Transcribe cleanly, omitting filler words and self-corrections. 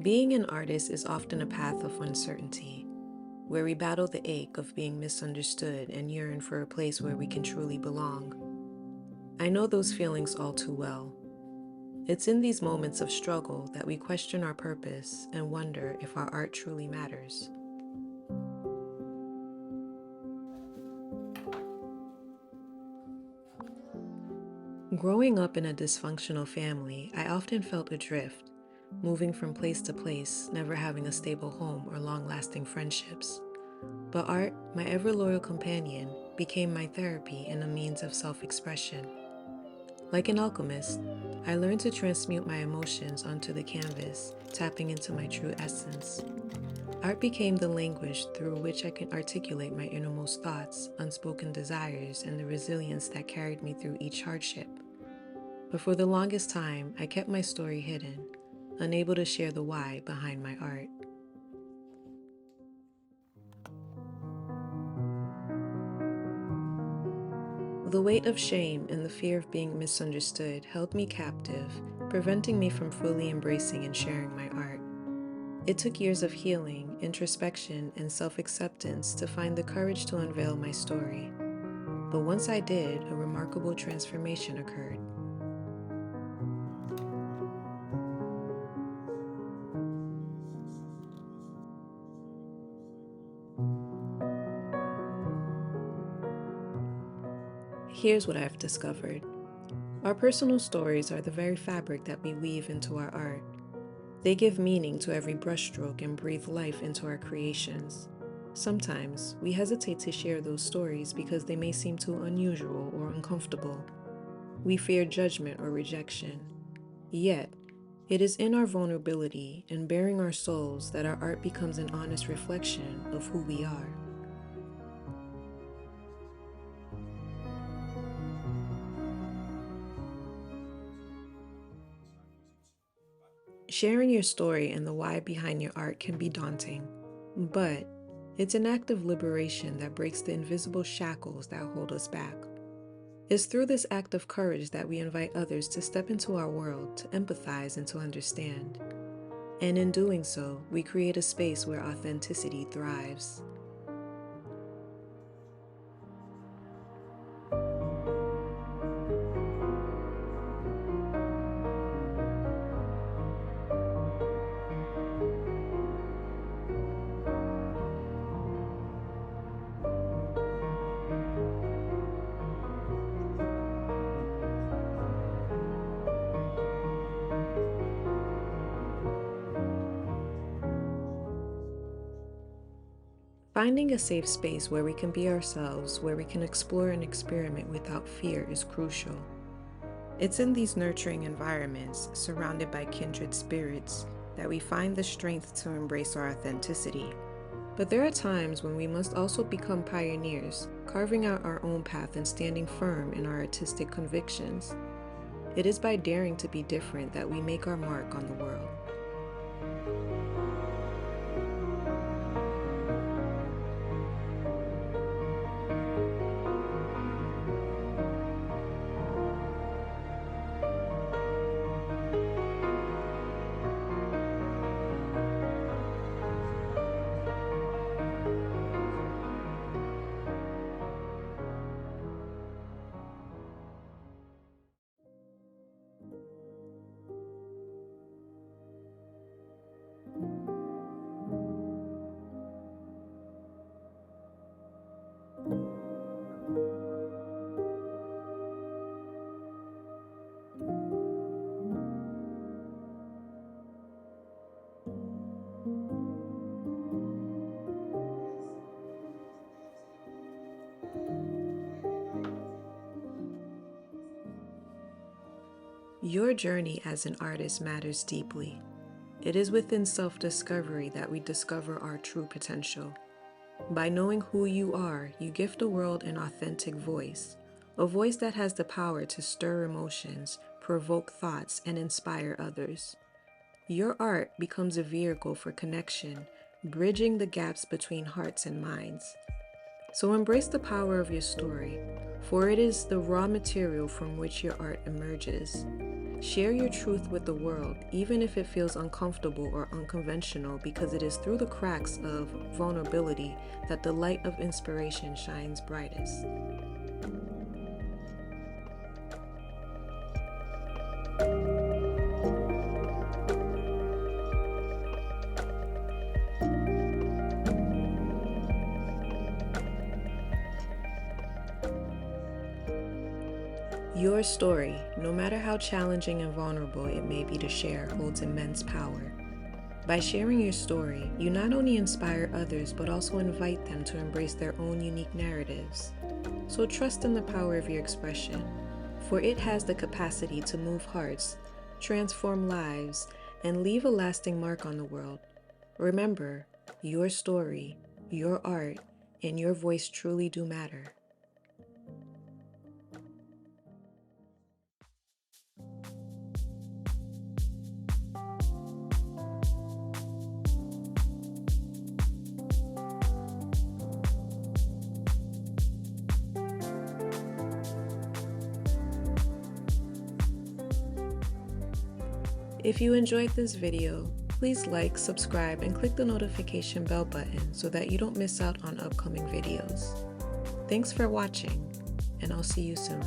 Being an artist is often a path of uncertainty, where we battle the ache of being misunderstood and yearn for a place where we can truly belong. I know those feelings all too well. It's in these moments of struggle that we question our purpose and wonder if our art truly matters. Growing up in a dysfunctional family, I often felt adrift, moving from place to place, never having a stable home or long-lasting friendships. But art, my ever-loyal companion, became my therapy and a means of self-expression. Like an alchemist, I learned to transmute my emotions onto the canvas, tapping into my true essence. Art became the language through which I can articulate my innermost thoughts, unspoken desires, and the resilience that carried me through each hardship. But for the longest time, I kept my story hidden, unable to share the why behind my art. The weight of shame and the fear of being misunderstood held me captive, preventing me from fully embracing and sharing my art. It took years of healing, introspection, and self-acceptance to find the courage to unveil my story. But once I did, a remarkable transformation occurred. Here's what I've discovered. Our personal stories are the very fabric that we weave into our art. They give meaning to every brushstroke and breathe life into our creations. Sometimes, we hesitate to share those stories because they may seem too unusual or uncomfortable. We fear judgment or rejection. Yet, it is in our vulnerability and bearing our souls that our art becomes an honest reflection of who we are. Sharing your story and the why behind your art can be daunting, but it's an act of liberation that breaks the invisible shackles that hold us back. It's through this act of courage that we invite others to step into our world, to empathize and to understand. And in doing so, we create a space where authenticity thrives. Finding a safe space where we can be ourselves, where we can explore and experiment without fear is crucial. It's in these nurturing environments, surrounded by kindred spirits, that we find the strength to embrace our authenticity. But there are times when we must also become pioneers, carving out our own path and standing firm in our artistic convictions. It is by daring to be different that we make our mark on the world. Your journey as an artist matters deeply. It is within self-discovery that we discover our true potential. By knowing who you are, you gift the world an authentic voice, a voice that has the power to stir emotions, provoke thoughts, and inspire others. Your art becomes a vehicle for connection, bridging the gaps between hearts and minds. So embrace the power of your story, for it is the raw material from which your art emerges. Share your truth with the world, even if it feels uncomfortable or unconventional, because it is through the cracks of vulnerability that the light of inspiration shines brightest. Your story, no matter how challenging and vulnerable it may be to share, holds immense power. By sharing your story, you not only inspire others but also invite them to embrace their own unique narratives. So trust in the power of your expression, for it has the capacity to move hearts, transform lives, and leave a lasting mark on the world. Remember, your story, your art, and your voice truly do matter. If you enjoyed this video, please like, subscribe, and click the notification bell button so that you don't miss out on upcoming videos. Thanks for watching, and I'll see you soon.